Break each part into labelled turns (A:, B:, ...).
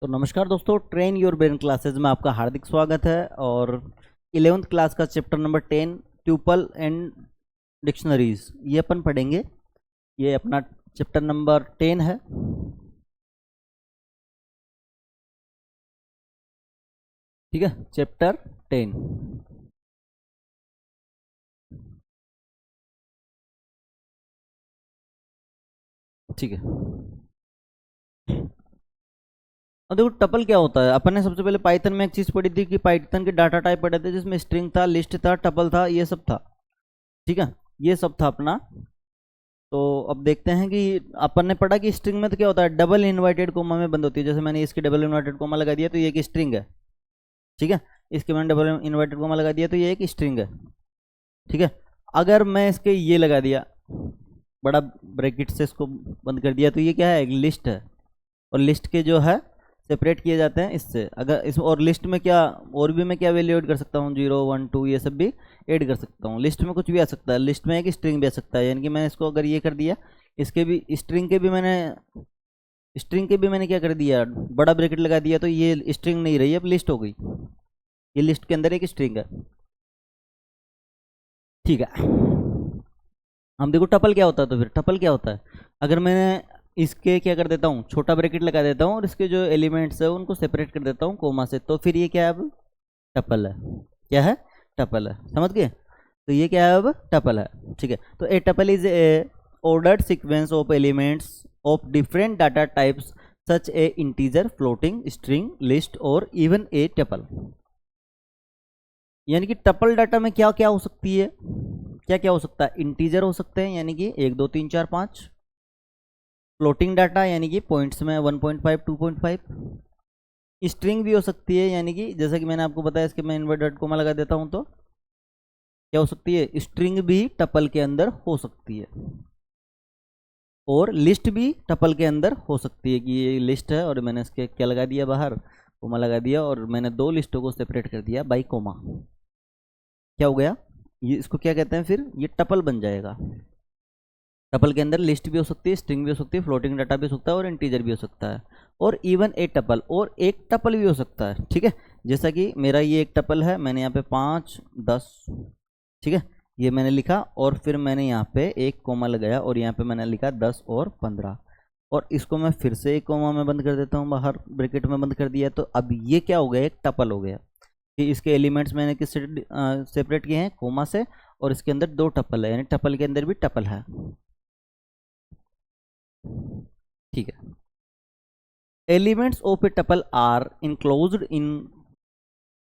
A: तो नमस्कार दोस्तों, ट्रेन योर ब्रेन क्लासेज में आपका हार्दिक स्वागत है। और 11th क्लास का chapter number 10 tuple and dictionaries ये अपन पढ़ेंगे। ये अपना चैप्टर नंबर 10 है। ठीक है, चैप्टर 10। ठीक है, और देखो टपल क्या होता है। अपन ने सबसे पहले पाइथन में एक चीज़ पढ़ी थी कि पाइथन के डाटा टाइप पढ़े थे, जिसमें स्ट्रिंग था, लिस्ट था, टपल था, ये सब था। ठीक है, ये सब था अपना। तो अब देखते हैं कि अपन ने पढ़ा कि स्ट्रिंग में तो क्या होता है, डबल इन्वर्टेड कोमा में बंद होती है। जैसे मैंने इसकी डबल इन्वर्टेड कोमा लगा दिया तो ये एक स्ट्रिंग है। ठीक है, इसके मैंने डबल इन्वर्टेड कोमा लगा दिया तो ये एक स्ट्रिंग है। ठीक है, अगर मैं इसके ये लगा दिया बड़ा ब्रैकेट से, इसको बंद कर दिया, तो ये क्या है, एक लिस्ट है। और लिस्ट के जो है सेपरेट किए जाते हैं इससे। अगर इस और लिस्ट में क्या और भी मैं क्या वैल्यू ऐड कर सकता हूँ, 0 1 2 ये सब भी ऐड कर सकता हूँ। लिस्ट में कुछ भी आ सकता है, लिस्ट में एक स्ट्रिंग भी आ सकता है। यानी कि मैंने इसको अगर ये कर दिया, इसके भी स्ट्रिंग के भी मैंने क्या कर दिया, बड़ा ब्रैकेट लगा दिया, तो ये स्ट्रिंग नहीं रही, अब लिस्ट हो गई। ये लिस्ट के अंदर एक स्ट्रिंग है। ठीक है, हम देखो टपल क्या होता है। तो फिर टपल क्या होता है, अगर मैंने इसके क्या कर देता हूँ, छोटा ब्रैकेट लगा देता हूँ और इसके जो एलिमेंट्स है उनको सेपरेट कर देता हूँ कोमा से, तो फिर ये क्या है, अब टपल है। क्या है, टपल है। समझ गए, तो ये क्या है, अब टपल है। ठीक है, तो a tuple is a ordered sequence of elements of different data types such a integer, floating, string, list और even a tuple। यानी कि टपल डाटा में क्या क्या हो सकती है, क्या क्या हो सकता है, इंटीजर हो सकते हैं यानी कि 1 2 3 4 5। फ्लोटिंग डाटा यानी कि पॉइंट्स में 1.5 2.5। स्ट्रिंग भी हो सकती है, यानी कि जैसा कि मैंने आपको बताया, इसके मैं इन्वर्टेड कोमा लगा देता हूं तो क्या हो सकती है, स्ट्रिंग भी टपल के अंदर हो सकती है। और लिस्ट भी टपल के अंदर हो सकती है कि ये लिस्ट है और मैंने इसके क्या लगा दिया, बाहर कोमा लगा दिया, और मैंने दो लिस्टों को सेपरेट कर दिया बाई कोमा। क्या हो गया, ये इसको क्या कहते हैं, फिर ये टपल बन जाएगा। टपल के अंदर लिस्ट भी हो सकती है, स्ट्रिंग भी हो सकती है, फ्लोटिंग डाटा भी हो सकता है और इंटीजर भी हो सकता है, और इवन ए टपल, और एक टपल भी हो सकता है। ठीक है, जैसा कि मेरा ये एक टपल है, मैंने यहाँ पे 5 10, ठीक है, ये मैंने लिखा, और फिर मैंने यहाँ पे एक कोमा लगाया और यहाँ पे मैंने लिखा 10 और 15, और इसको मैं फिर से एक कोमा में बंद कर देता हूँ, बाहर ब्रैकेट में बंद कर दिया। तो अब ये क्या हो गया, एक टपल हो गया कि इसके एलिमेंट्स मैंने किससे सेपरेट किए हैं, कोमा से, और इसके अंदर दो टपल है, यानी टपल के अंदर भी टपल है। ठीक है, elements of a tuple are enclosed in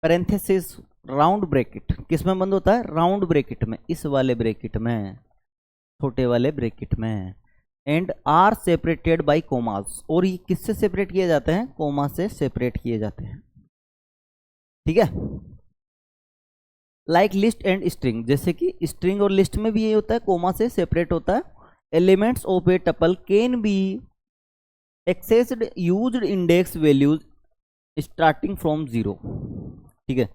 A: parenthesis round bracket. किस में बंद होता है, राउंड ब्रैकेट में, इस वाले ब्रैकेट में, छोटे वाले ब्रैकेट में। And are separated by commas, और ये किससे सेपरेट किए जाते हैं, कोमा से सेपरेट किए जाते हैं। ठीक है, लाइक लिस्ट एंड स्ट्रिंग, जैसे कि स्ट्रिंग और लिस्ट में भी ये होता है, कोमा से सेपरेट होता है। Elements of a tuple can be accessed used index values starting from 0। ठीक है,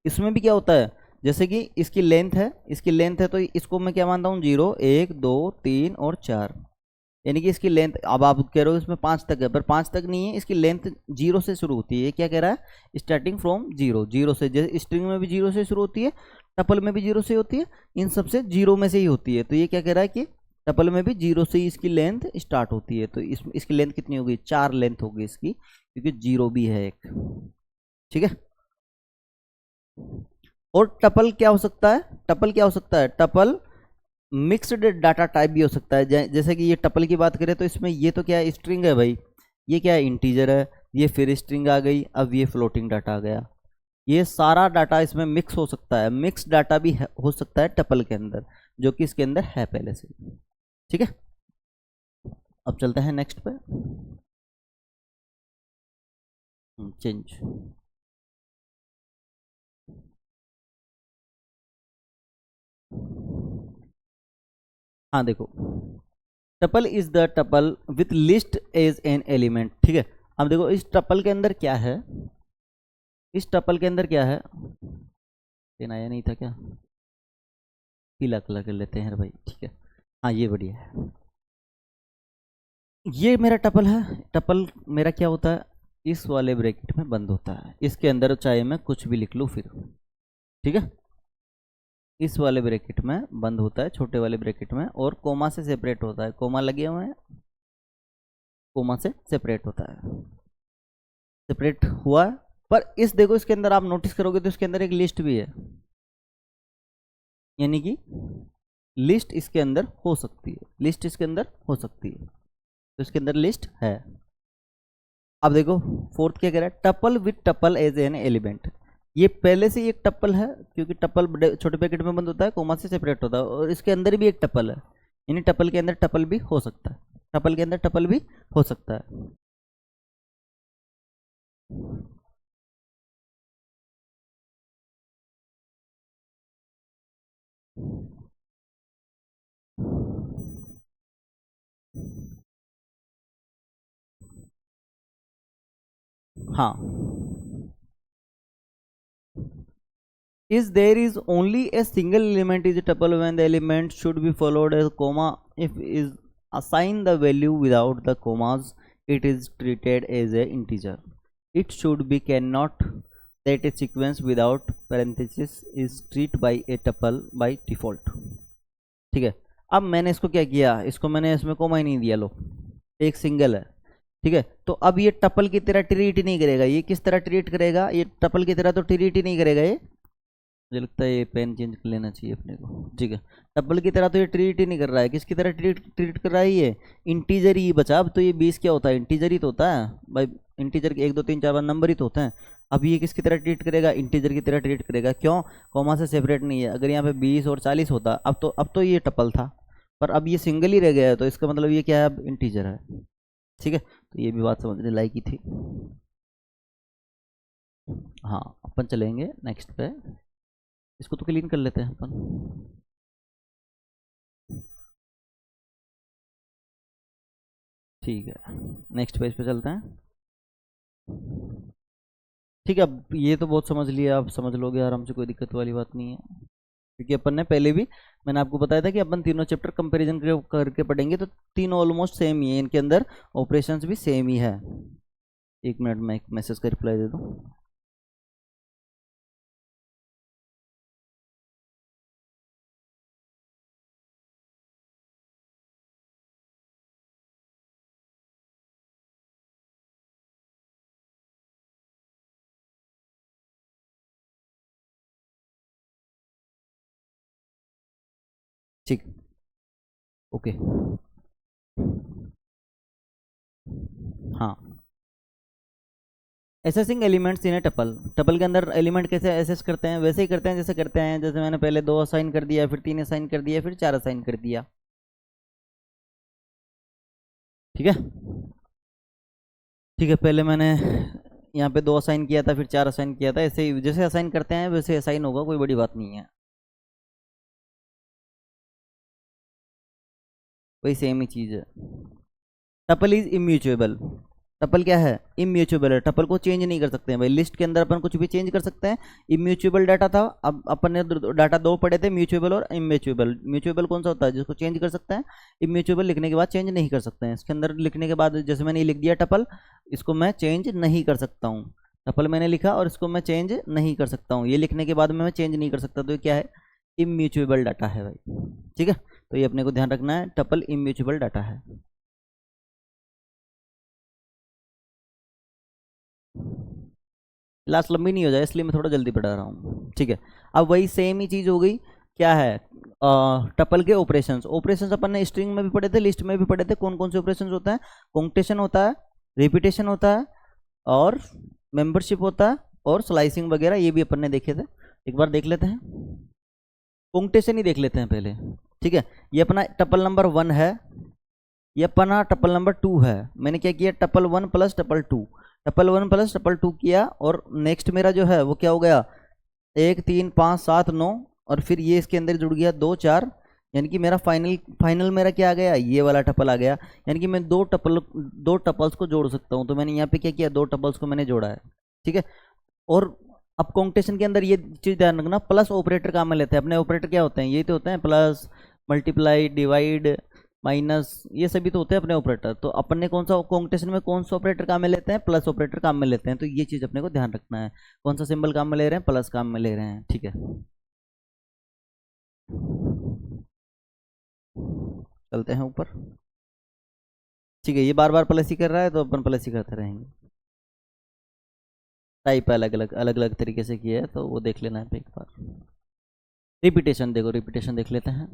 A: इसमें भी क्या होता है, जैसे कि इसकी लेंथ है, तो इसको मैं क्या मानता हूँ, 0 1 2 3 और 4। यानी कि इसकी लेंथ, अब आप कह रहे हो इसमें 5 तक है, पर 5 तक नहीं है, इसकी लेंथ 0 से शुरू होती है। ये क्या कह रहा है, स्टार्टिंग फ्रॉम 0, 0 से। जैसे स्ट्रिंग में भी 0 से शुरू होती है, टपल में भी 0 से होती है, इन सब से 0 में से ही होती है। तो ये क्या कह रहा है कि टपल में भी 0 से ही इसकी लेंथ स्टार्ट होती है। तो इसकी लेंथ कितनी होगी, 4 लेंथ होगी इसकी, क्योंकि 0 भी है एक। ठीक है, और टपल क्या हो सकता है, टपल मिक्स्ड डाटा टाइप भी हो सकता है। जैसे कि ये टपल की बात करें तो इसमें ये तो क्या है, स्ट्रिंग है भाई, ये क्या है, इंटीजर है, ये फिर स्ट्रिंग आ गई, अब ये फ्लोटिंग डाटा आ गया। ये सारा डाटा इसमें मिक्स हो सकता है, मिक्स डाटा भी हो सकता है टपल के अंदर, जो कि इसके अंदर है पहले से। ठीक है, अब चलते हैं नेक्स्ट पे, चेंज। हाँ देखो, tuple is the tuple with list as an element. ठीक है, अब देखो इस टपल के अंदर क्या है, इस टपल के अंदर क्या है, पेन आया नहीं था क्या, पीला कलर कर लेते हैं भाई। ठीक है, हाँ ये बढ़िया है। ये मेरा टपल है, टपल मेरा क्या होता है, इस वाले ब्रैकेट में बंद होता है, इसके अंदर चाहे मैं कुछ भी लिख लूँ फिर, ठीक है। इस वाले ब्रैकेट में बंद होता है, छोटे वाले ब्रैकेट में, और कोमा से सेपरेट होता है, कोमा लगे हुए हैं, कोमा से सेपरेट होता है, सेपरेट हुआ है। पर इस देखो इसके अंदर आप नोटिस करोगे तो इसके अंदर एक लिस्ट भी है, यानी कि लिस्ट इसके अंदर हो सकती है, लिस्ट इसके अंदर हो सकती है, तो इसके अंदर लिस्ट है। अब देखो फोर्थ क्या कह रहा है, tuple with tuple as an element. ये पहले से ही एक टपल है, क्योंकि टपल छोटे पैकेट में बंद होता है, कोमा से सेपरेट होता है, और इसके अंदर भी एक टपल है, यानी टपल के अंदर टपल भी हो सकता है, टपल के अंदर टपल भी हो सकता है। हाँ, is there is only a single element is a tuple when the element should be followed as comma. If is assign the value without the commas, it is treated as a integer. It should be cannot set a sequence without parenthesis is treated by a tuple by default. ठीक है, अब मैंने इसको क्या किया, इसको मैंने इसमें कोमा ही नहीं दिया, लो एक सिंगल है, ठीक है। तो अब ये टपल की तरह ट्रीट ही नहीं करेगा, ये किस तरह ट्रीट करेगा, ये टपल की तरह तो ट्रीट ही नहीं करेगा, ये मुझे लगता है ये पेन चेंज कर लेना चाहिए अपने को, ठीक है। टपल की तरह तो ये ट्रीट ही नहीं कर रहा है, किसकी तरह ट्रीट कर रहा है, ये इंटीजर ही बचा। अब तो ये 20 क्या होता है, इंटीजर ही तो होता है भाई, इंटीजर के 1 2 3 4 5 नंबर ही तो होते हैं। अब ये किसकी तरह ट्रीट करेगा, इंटीजर की तरह ट्रीट करेगा, क्यों, कॉमा से सेपरेट नहीं है। अगर यहाँ पे 20 और 40 होता अब तो ये टपल था, पर अब ये सिंगल ही रह गया है, तो इसका मतलब ये क्या है, अब इंटीजर है, ठीक है। तो ये भी बात समझने लायक ही थी। हाँ, अपन चलेंगे नेक्स्ट पे, इसको तो क्लीन कर लेते हैं अपन। ठीक है, नेक्स्ट पेज पे चलते हैं। ठीक है, अब ये तो बहुत समझ लिया, आप समझ लोगे आराम से, कोई दिक्कत वाली बात नहीं है, क्योंकि अपन ने पहले भी, मैंने आपको बताया था कि अपन तीनों चैप्टर कंपैरिजन करके पढ़ेंगे, तो तीनों ऑलमोस्ट सेम ही है, इनके अंदर ऑपरेशंस भी सेम ही है। एक मिनट में एक मैसेज का रिप्लाई दे दूँ। ठीक, ओके, हाँ। Assessing elements in A tuple, tuple के अंदर एलिमेंट कैसे एसेस करते हैं, वैसे ही करते हैं जैसे करते हैं, जैसे मैंने पहले 2 असाइन कर दिया, फिर 3 असाइन कर दिया, फिर 4 असाइन कर दिया, ठीक है। ठीक है, पहले मैंने यहाँ पे 2 असाइन किया था, फिर 4 असाइन किया था, ऐसे ही जैसे असाइन करते हैं वैसे असाइन होगा, कोई बड़ी बात नहीं है, वही सेम ही चीज़ है। टपल इज इम्यूचुएबल, टपल क्या है, इम्यूचुएबल है, टपल को चेंज नहीं कर सकते हैं भाई, लिस्ट के अंदर अपन कुछ भी चेंज कर सकते हैं। इम्यूचुएबल डाटा था, अब अपन ने डाटा 2 पढ़े थे, म्यूचुएबल और इम्यूचुएबल। म्यूचुएबल कौन सा होता है, जिसको चेंज कर सकते हैं, इम्यूचुएबल लिखने के बाद चेंज नहीं कर सकते हैं। इसके अंदर लिखने के बाद जैसे मैंने ये लिख दिया टपल, इसको मैं चेंज नहीं कर सकता हूँ, टपल मैंने लिखा और इसको मैं चेंज नहीं कर सकता हूँ, ये लिखने के बाद में मैं चेंज नहीं कर सकता, तो ये क्या है, इम्यूचुएबल डाटा है भाई, ठीक है। तो ये अपने को ध्यान रखना है, टपल इम्यूचुएबल डाटा है। क्लास लंबी नहीं हो जाए इसलिए मैं थोड़ा जल्दी पढ़ा रहा हूँ, ठीक है। अब वही सेम ही चीज़ हो गई, क्या है, टपल के ऑपरेशंस। ऑपरेशंस अपन ने स्ट्रिंग में भी पढ़े थे, लिस्ट में भी पढ़े थे, कौन कौन से ऑपरेशंस होते हैं, कॉन्कटेशन होता है, रिपीटेशन होता है, और मेंबरशिप होता है, और स्लाइसिंग वगैरह, ये भी अपन ने देखे थे। एक बार देख लेते हैं, कॉन्कटेशन ही देख लेते हैं पहले, ठीक है। ये अपना टपल नंबर 1 है, ये अपना टपल नंबर 2 है। मैंने क्या किया, tuple 1 plus tuple 2, tuple 1 plus tuple 2 किया, और नेक्स्ट मेरा जो है वो क्या हो गया, 1 3 5 7 9, और फिर ये इसके अंदर जुड़ गया 2 4, यानी कि मेरा फाइनल मेरा क्या आ गया, ये वाला टपल आ गया, यानी कि मैं 2 टपल्स को जोड़ सकता हूँ। तो मैंने यहाँ पे क्या किया, 2 टपल्स को मैंने जोड़ा है, ठीक है। और अब कॉन्कटेशन के अंदर ये चीज़ ध्यान रखना, प्लस ऑपरेटर काम में लेते हैं। अपने ऑपरेटर क्या होते हैं, ये तो होते हैं, प्लस, मल्टीप्लाई, डिवाइड, माइनस, ये सभी तो होते हैं अपने ऑपरेटर। तो अपन ने कौन सा कॉन्केटेशन में कौन सा ऑपरेटर काम में लेते हैं, प्लस ऑपरेटर काम में लेते हैं। तो ये चीज़ अपने को ध्यान रखना है, कौन सा सिंबल काम में ले रहे हैं, प्लस काम में ले रहे हैं, ठीक है। चलते हैं ऊपर, ठीक है। ये बार बार प्लस ही कर रहा है तो अपन प्लस ही करते रहेंगे। टाइप अलग अलग तरीके से किया है तो वो देख लेना है एक बार। रिपीटेशन देखो, रिपीटेशन देख लेते हैं।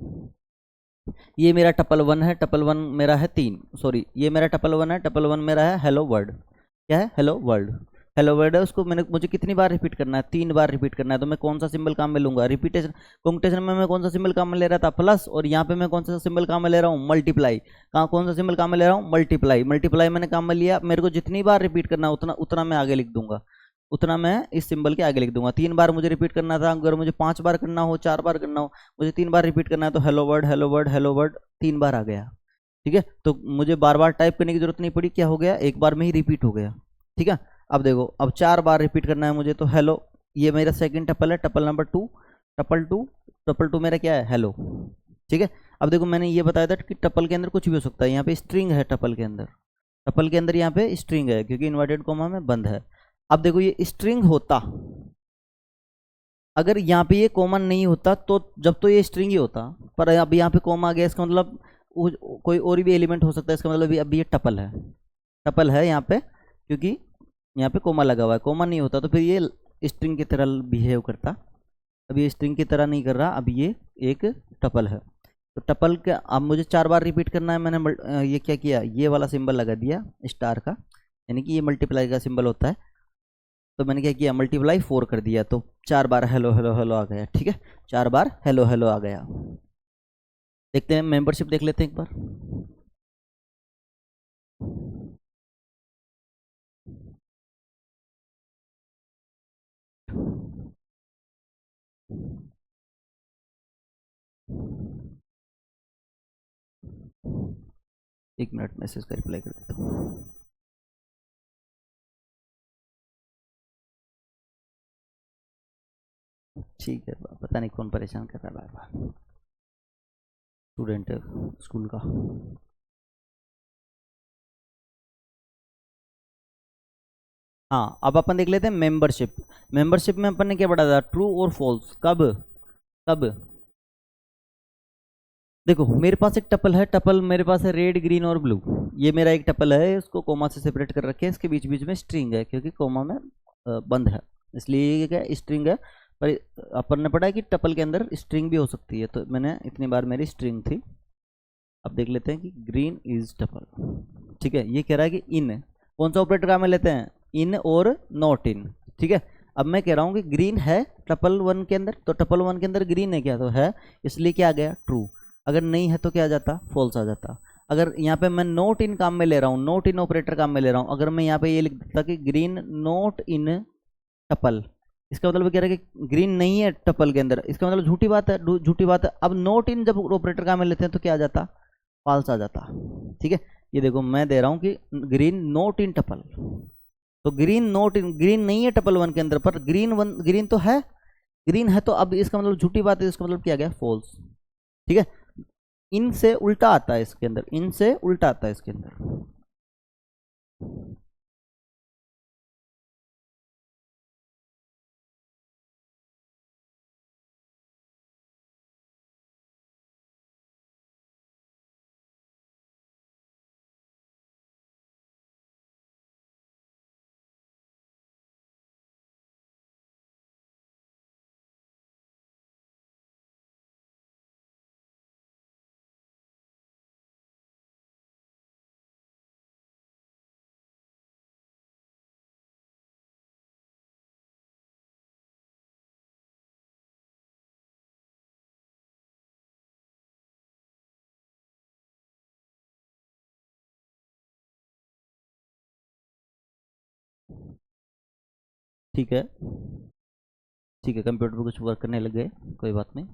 A: ये मेरा टपल 1 है, टपल 1 मेरा है 3, सॉरी ये मेरा टपल 1 है, टपल 1 मेरा है हेलो वर्ल्ड। क्या है, हेलो वर्ल्ड। हेलो वर्ल्ड है, उसको मुझे कितनी बार रिपीट करना है, 3 बार रिपीट करना है। तो मैं कौन सा सिंबल काम में लूंगा, रिपीटेशन कॉन्केटेशन में मैं कौन सा सिंबल काम में ले रहा था, प्लस, और यहाँ पे मैं कौन सा सिंबल काम में ले रहा हूँ, मल्टीप्लाई। कहाँ कौन सा सिंबल काम में ले रहा हूँ, मल्टीप्लाई। मल्टीप्लाई मैंने काम में लिया, मेरे को जितनी बार रिपीट करना है उतना उतना मैं आगे लिख दूंगा, उतना मैं इस सिंबल के आगे लिख दूंगा। 3 बार मुझे रिपीट करना था, अगर मुझे 5 बार करना हो, 4 बार करना हो, मुझे 3 बार रिपीट करना है तो hello word hello word hello word 3 बार आ गया, ठीक है। तो मुझे बार बार टाइप करने की जरूरत नहीं पड़ी, क्या हो गया, एक बार में ही रिपीट हो गया, ठीक है। अब देखो, अब 4 बार रिपीट करना है मुझे तो हेलो, ये मेरा सेकंड टपल है, टपल नंबर 2, टपल 2, टपल 2 मेरा क्या है, हेलो, ठीक है। अब देखो मैंने ये बताया था कि टपल के अंदर कुछ भी हो सकता है, यहाँ पे स्ट्रिंग है टपल के अंदर, टपल के अंदर यहाँ पे स्ट्रिंग है क्योंकि इन्वर्टेड कोमा में बंद है। अब देखो ये स्ट्रिंग होता, अगर यहाँ पे ये कॉमन नहीं होता तो जब तो ये स्ट्रिंग ही होता, पर अब यहाँ पे कॉमा आ गया, इसका मतलब कोई और भी एलिमेंट हो सकता है, इसका मतलब अभी ये टपल है, टपल है यहाँ पे, क्योंकि यहाँ पे कॉमा लगा हुआ है। कॉमा नहीं होता तो फिर ये स्ट्रिंग की तरह बिहेव करता, अभी ये स्ट्रिंग की तरह नहीं कर रहा, अभी ये एक टपल है। तो टपल का अब मुझे 4 बार रिपीट करना है, मैंने ये क्या किया, ये वाला सिंबल लगा दिया स्टार का, यानी कि ये मल्टीप्लाई का सिंबल होता है। तो मैंने क्या किया, मल्टीप्लाई 4 कर दिया, तो 4 बार हेलो हेलो हेलो आ गया, ठीक है। 4 बार हेलो हेलो आ गया। देखते हैं मेंबरशिप देख लेते हैं एक बार। एक मिनट, मैसेज का रिप्लाई कर देता हूँ। ठीक है, पता नहीं कौन परेशान कर रहा है बार बार, स्टूडेंट है स्कूल का। हाँ, अब अपन देख लेते हैं मेंबरशिप। मेंबरशिप में अपन ने क्या पढ़ा था, ट्रू और फॉल्स, कब कब। देखो मेरे पास एक टपल है, टपल मेरे पास है रेड ग्रीन और ब्लू, ये मेरा एक टपल है, इसको कोमा से सेपरेट कर रखे हैं, इसके बीच बीच में स्ट्रिंग है क्योंकि कोमा में बंद है, इसलिए ये क्या स्ट्रिंग है। पर अपन ने पढ़ा है कि टपल के अंदर स्ट्रिंग भी हो सकती है, तो मैंने इतनी बार मेरी स्ट्रिंग थी। अब देख लेते हैं कि ग्रीन इज टपल, ठीक है। ये कह रहा है कि इन, कौन सा ऑपरेटर काम में लेते हैं, इन और नॉट इन, ठीक है। अब मैं कह रहा हूँ कि ग्रीन है टपल 1 के अंदर, तो टपल 1 के अंदर ग्रीन है क्या, तो है, इसलिए क्या आ गया, ट्रू। अगर नहीं है तो क्या आ जाता, फॉल्स आ जाता। अगर यहाँ पे मैं नोट इन काम में ले रहा हूँ, नोट इन ऑपरेटर काम में ले रहा हूँ, अगर मैं यहाँ पे ये लिख देता कि ग्रीन नोट इन टपल, इसका मतलब कह रहा है कि ग्रीन नहीं है टपल के अंदर, इसका मतलब झूठी बात है, झूठी बात है। अब नोट इन जब ऑपरेटर काम में लेते हैं तो क्या आ जाता, फॉल्स आ जाता, ठीक है। ये देखो मैं दे रहा हूँ कि ग्रीन नोट इन टपल, तो ग्रीन नोट इन, ग्रीन नहीं है टपल 1 के अंदर, पर ग्रीन तो है, ग्रीन है, तो अब इसका मतलब झूठी बात है, इसका मतलब क्या गया, फॉल्स, ठीक है। इन से उल्टा आता है इसके अंदर, इन से उल्टा आता है इसके अंदर। ठीक है, ठीक है, कंप्यूटर पर कुछ वर्क करने लग गए, कोई बात नहीं।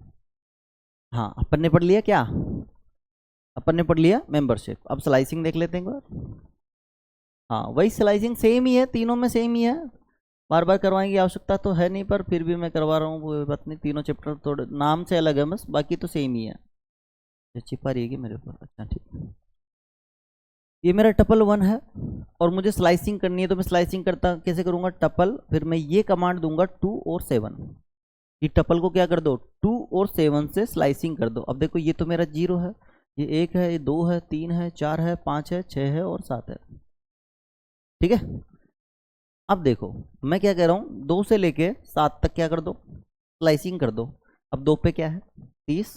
A: हाँ, अपन ने पढ़ लिया क्या, अपन ने पढ़ लिया मेंबरशिप। अब स्लाइसिंग देख लेते हैं एक बार। हाँ, वही स्लाइसिंग सेम ही है, तीनों में सेम ही है, बार बार करवाने की आवश्यकता तो है नहीं, पर फिर भी मैं करवा रहा हूँ, कोई बात नहीं। तीनों चैप्टर थोड़े नाम से अलग है बस, बाकी तो सेम ही है, छिपा रही है कि मेरे ऊपर, अच्छा ठीक है। ये मेरा टपल 1 है और मुझे स्लाइसिंग करनी है, तो मैं स्लाइसिंग करता कैसे करूंगा, टपल, फिर मैं ये कमांड दूंगा 2 और 7, ये टपल को क्या कर दो 2 और 7 से स्लाइसिंग कर दो। अब देखो ये तो मेरा 0 है, ये 1 है, ये 2 है, 3 है, 4 है, 5 है, 6 है और 7 है, ठीक है। अब देखो मैं क्या कह रहा हूँ, 2 से लेके 7 तक क्या कर दो, स्लाइसिंग कर दो। अब 2 पे क्या है 30,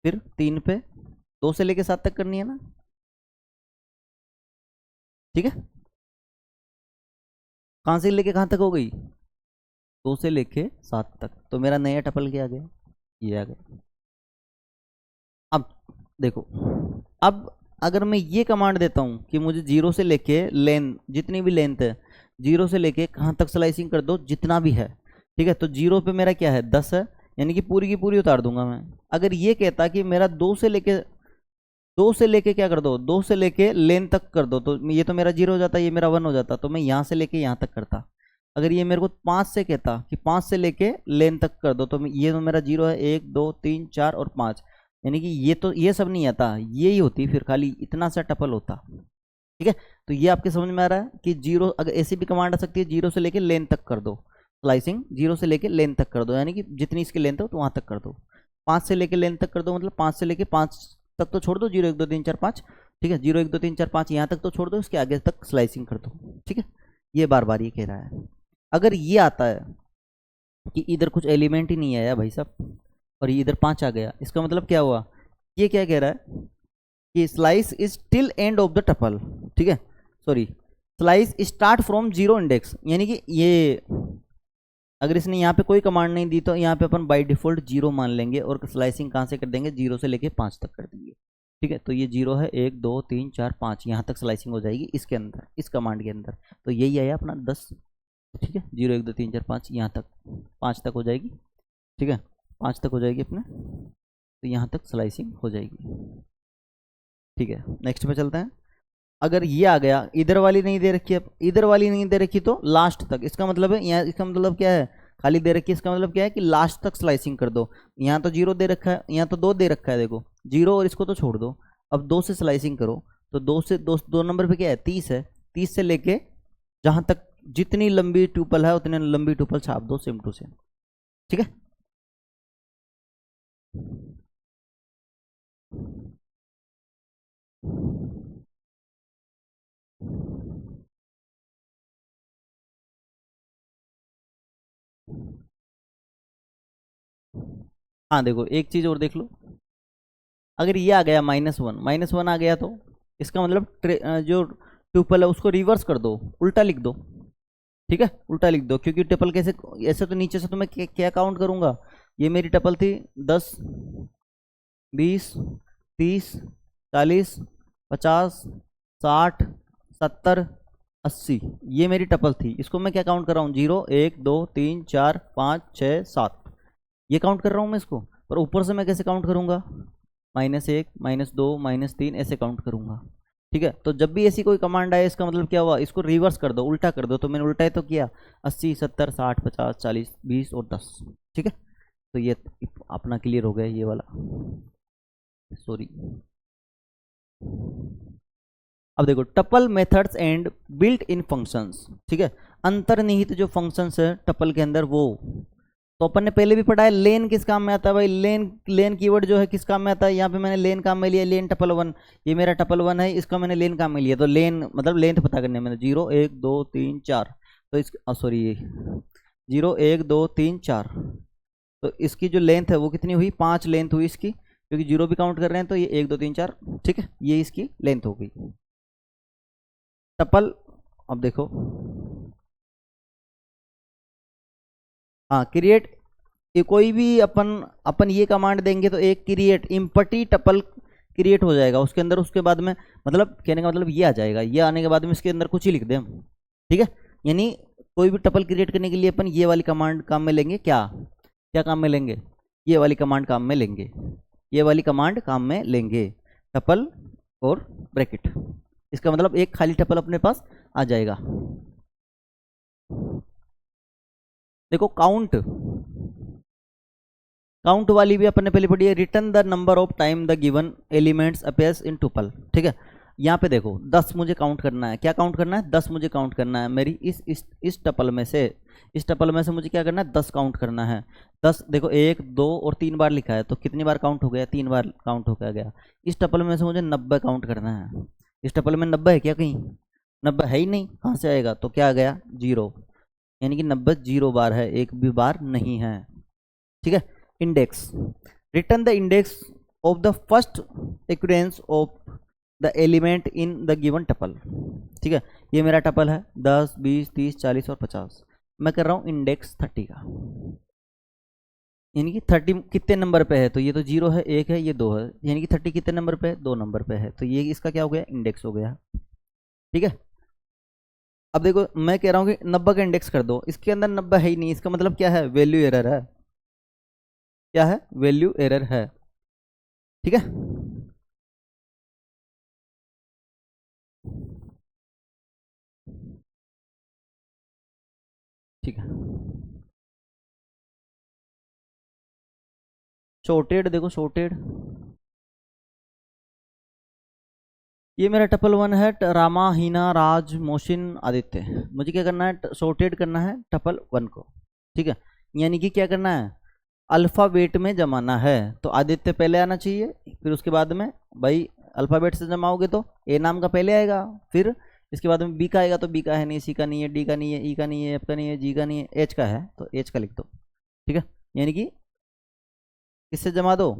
A: फिर 3 पे, 2 से लेके 7 तक करनी है ना, ठीक है। कहाँ से लेके कहाँ तक हो गई, 2 से लेके 7 तक, तो मेरा नया टपल क्या आ गया, ये आ गया। अब देखो, अब अगर मैं ये कमांड देता हूं कि मुझे 0 से लेके लेंथ, जितनी भी लेंथ है 0 से लेके कहाँ तक स्लाइसिंग कर दो, जितना भी है, ठीक है। तो 0 पे मेरा क्या है 10 है, यानी कि पूरी की पूरी उतार दूंगा मैं। अगर ये कहता कि मेरा 2 से लेके क्या कर दो, 2 से लेके लेन तक कर दो, तो ये तो मेरा 0 हो जाता, ये मेरा 1 हो जाता, तो मैं यहाँ से लेके यहाँ तक करता। अगर ये मेरे को 5 से कहता कि 5 से लेके लेन तक कर दो, तो ये तो मेरा 0 है, 1 2 3 4 और 5, यानी कि ये तो ये सब नहीं आता, ये ही होती, फिर खाली इतना सा टपल होता, ठीक है। तो ये आपके समझ में आ रहा है कि 0, अगर ऐसी भी कमांड आ सकती है 0 से लेके लेन तक कर दो, स्लाइसिंग 0 से लेके लेन तक कर दो, यानी कि जितनी इसकी लेंथ हो तो वहां तक कर दो। 5 से लेके लेन तक कर दो, मतलब 5 से लेके 5 तक तो छोड़ दो, 0 1 2 3 4 5, ठीक है, 0 1 2 3 4 5 यहाँ तक तो छोड़ दो, इसके आगे तक स्लाइसिंग कर दो, ठीक है। ये बार बार ये कह रहा है। अगर ये आता है कि इधर कुछ एलिमेंट ही नहीं आया भाई साहब, और ये इधर 5 आ गया, इसका मतलब क्या हुआ, ये क्या कह रहा है कि slice is till end of the tuple, ठीक है, sorry, slice start from 0 index, यानी कि ये अगर इसने यहाँ पे कोई कमांड नहीं दी तो यहाँ पे अपन बाय डिफॉल्ट 0 मान लेंगे और स्लाइसिंग कहाँ से कर देंगे, 0 से लेके 5 तक कर देंगे, ठीक है। तो ये 0 है, 1 2 3 4 5, यहाँ तक स्लाइसिंग हो जाएगी इसके अंदर, इस कमांड के अंदर। तो यही आया अपना 10, ठीक है, 0 1 2 3 4 5, यहाँ तक 5 तक हो जाएगी, ठीक है, 5 तक हो जाएगी अपने, तो यहाँ तक स्लाइसिंग हो जाएगी, ठीक है। नेक्स्ट पे चलते हैं। अगर ये आ गया, इधर वाली नहीं दे रखी है, इधर वाली नहीं दे रखी तो लास्ट तक, इसका मतलब है यहाँ, इसका मतलब क्या है, खाली दे रखी है, इसका मतलब क्या है कि लास्ट तक स्लाइसिंग कर दो। यहाँ तो 0 दे रखा है, यहाँ तो 2 दे रखा है, देखो 0, और इसको तो छोड़ दो। अब 2 से स्लाइसिंग करो, तो 2 से 2 नंबर पे क्या है 30 है, 30 से लेके जहां तक जितनी लंबी ट्यूपल है उतनी लंबी ट्यूपल छाप दो सेम टू सेम, ठीक है। हाँ देखो एक चीज और देख लो, अगर ये आ गया -1 आ गया, तो इसका मतलब जो ट्यूपल है उसको रिवर्स कर दो, उल्टा लिख दो, ठीक है, उल्टा लिख दो, क्योंकि ट्यूपल कैसे, ऐसे तो नीचे से तो मैं क्या काउंट करूंगा, ये मेरी ट्यूपल थी 10 20 30 40 50 60 70 80, ये मेरी टपल थी, इसको मैं क्या काउंट कर रहा हूँ 0 1 2 3 4 5 6 7, ये काउंट कर रहा हूँ मैं इसको। पर ऊपर से मैं कैसे काउंट करूंगा, -1 -2 -3 ऐसे काउंट करूंगा, ठीक है। तो जब भी ऐसी कोई कमांड आए, इसका मतलब क्या हुआ, इसको रिवर्स कर दो, उल्टा कर दो, तो मैंने उल्टा ही तो किया, 80 70 60 50 40 20 और 10, ठीक है। तो ये अपना क्लियर हो गया ये वाला, सॉरी। अब देखो tuple methods and built in functions, ठीक है, अंतर्निहित जो फंक्शंस है टपल के अंदर वो, तो अपन ने पहले भी पढ़ा है, लेन किस काम में आता है भाई, लेन कीवर्ड जो है किस काम में आता है, यहाँ पे मैंने लेन काम में लिया, लेन टपल 1, ये मेरा टपल 1 है, इसका मैंने लेन काम में लिया, तो लेन मतलब लेंथ पता करने में 0 1 2 3 4, तो इस सॉरी 0 1 2 3 4, तो इसकी जो लेंथ है वो कितनी हुई, 5 लेंथ हुई इसकी, क्योंकि 0 भी काउंट कर रहे हैं, तो ये 1 2 3 4, ठीक है, ये इसकी लेंथ हो गई टपल। अब देखो, हाँ क्रिएट, ये कोई भी अपन अपन ये कमांड देंगे तो एक क्रिएट इम्पटी टपल क्रिएट हो जाएगा उसके अंदर, उसके बाद में मतलब कहने का मतलब ये आ जाएगा, ये आने के बाद में इसके अंदर कुछ ही लिख दें हम, ठीक है। यानी कोई भी टपल क्रिएट करने के लिए अपन ये वाली कमांड काम में लेंगे, क्या क्या काम में लेंगे, ये वाली कमांड काम में लेंगे, ये वाली कमांड काम में लेंगे, टपल और ब्रैकेट, इसका मतलब एक खाली टपल अपने पास आ जाएगा। देखो काउंट, काउंट वाली भी अपन ने पहले पढ़ी है, return the number of time the given elements appears in tuple. ठीक है, यहाँ पे देखो 10 मुझे काउंट करना है। क्या काउंट करना है? 10 मुझे काउंट करना है। मेरी इस टपल में से, इस टपल में से मुझे क्या करना है? 10 काउंट करना है। 10 देखो 1 2 और 3 बार लिखा है, तो कितनी बार काउंट हो गया? 3 बार काउंट हो गया। इस टपल में से मुझे 90 काउंट करना है। इस टपल में 90 है क्या? कहीं 90 है ही नहीं, कहाँ से आएगा? तो क्या आ गया? 0, यानी कि 90 0 बार है, एक भी बार नहीं है। ठीक है, index, return the index of the first occurrence of the element in the given tuple. ठीक है, ये मेरा टपल है 10 20 30 40 और 50। मैं कर रहा हूँ इंडेक्स 30 का, यानी कि 30 कितने नंबर पे है? तो ये तो 0 है, 1 है, ये 2 है, यानी कि 30 कितने नंबर पे है? 2 नंबर पे है। तो ये इसका क्या हो गया? इंडेक्स हो गया। ठीक है, अब देखो मैं कह रहा हूँ कि 90 का इंडेक्स कर दो, इसके अंदर 90 है ही नहीं, इसका मतलब क्या है? वैल्यू एरर है। क्या है? वैल्यू एरर है। ठीक है, ठीक है, शॉर्टेड देखो, शॉर्टेड ये मेरा टपल 1 है, रामा हीना राज मोशिन आदित्य। मुझे क्या करना है? शॉर्टेड करना है टपल 1 को। ठीक है, यानी कि क्या करना है? अल्फ़ाबेट में जमाना है। तो आदित्य पहले आना चाहिए, फिर उसके बाद में भाई अल्फ़ाबेट से जमाओगे तो ए नाम का पहले आएगा, फिर इसके बाद में बी का आएगा, तो बी का है नहीं, सी का नहीं है, डी का नहीं है, ई का नहीं है, एफ का नहीं है, जी का नहीं है, एच का है, तो एच का लिख दो। ठीक है, यानी कि किससे जमा दो?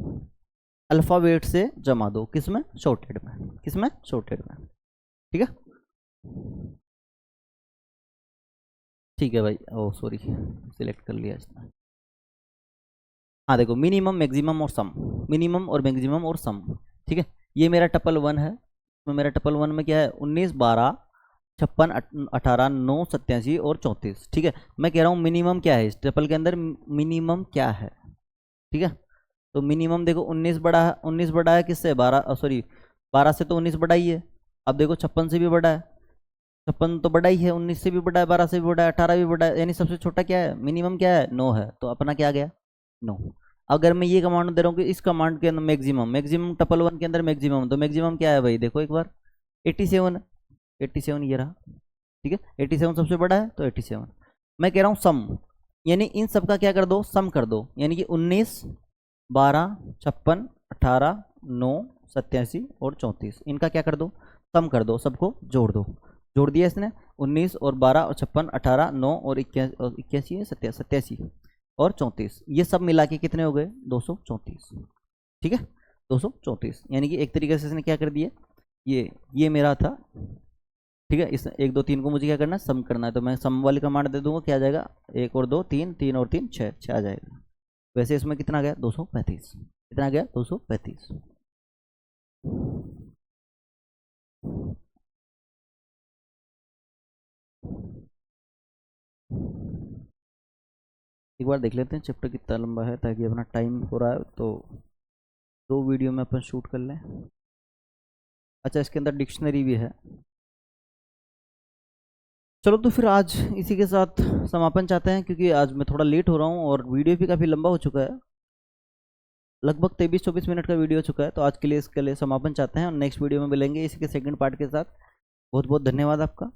A: अल्फ़ाबेट से जमा दो। किसमें? शॉर्टेड में। किसमें? शॉर्टेड में। ठीक है, ठीक है भाई, ओ सॉरी सिलेक्ट कर लिया इसने। हाँ देखो, मिनिमम मैक्सिमम और सम, मिनिमम और मैक्सिमम और सम। ठीक है, ये मेरा टपल 1 है। तो मेरा टपल 1 में क्या है? 19 12 56 18 9 87 और 34। ठीक है, मैं कह रहा हूँ मिनिमम क्या है इस टपल के अंदर? मिनिमम क्या है? ठीक है, तो मिनिमम देखो 19 बड़ा है, 19 बड़ा है किससे? 12 सॉरी 12 से तो 19 बड़ा ही है। अब देखो 56 से भी बड़ा है, 56 तो बड़ा ही है, 19 से भी बड़ा है, 12 से भी बड़ा है, 18 भी बड़ा है, यानी सबसे छोटा क्या है? मिनिमम क्या है? 9 है। तो अपना क्या आ गया? 9। अगर मैं ये कमांड दे रहा हूँ कि इस कमांड के अंदर मैक्सिमम, मैक्सिमम टपल 1 के अंदर मैक्सिमम, तो मैक्सिमम क्या है भाई? देखो एक बार 87, 87 ये रहा। ठीक है, 87 सबसे बड़ा है, तो 87। मैं कह रहा हूँ सम, यानी इन सब का क्या कर दो? सम कर दो, यानी कि 19 12 56 18 9 87 और 34, इनका क्या कर दो? सम कर दो, सबको जोड़ दो। जोड़ दिया इसने, 19 और 12 और 56 18 9 और 81 है, 87 और 34, ये सब मिला के कितने हो गए? 234। ठीक है, 234, यानी कि एक तरीके से इसने क्या कर दिया? ये मेरा था। ठीक है, इस 1 2 3 को मुझे क्या करना है? सम करना है। तो मैं सम वाली कमांड दे दूंगा, क्या आ जाएगा? 1 और 2 3, 3 और 3 6, 6 आ जाएगा। वैसे इसमें कितना गया? 235। कितना गया? 235। एक बार देख लेते हैं चैप्टर कितना लंबा है, ताकि अपना टाइम हो रहा है तो 2 वीडियो में अपन शूट कर लें। अच्छा, इसके अंदर डिक्शनरी भी है। चलो तो फिर आज इसी के साथ समापन चाहते हैं, क्योंकि आज मैं थोड़ा लेट हो रहा हूँ और वीडियो भी काफ़ी लंबा हो चुका है, लगभग 23-24 मिनट का वीडियो हो चुका है। तो आज के लिए इसके लिए समापन चाहते हैं और नेक्स्ट वीडियो में मिलेंगे इसी के सेकंड पार्ट के साथ। बहुत बहुत धन्यवाद आपका।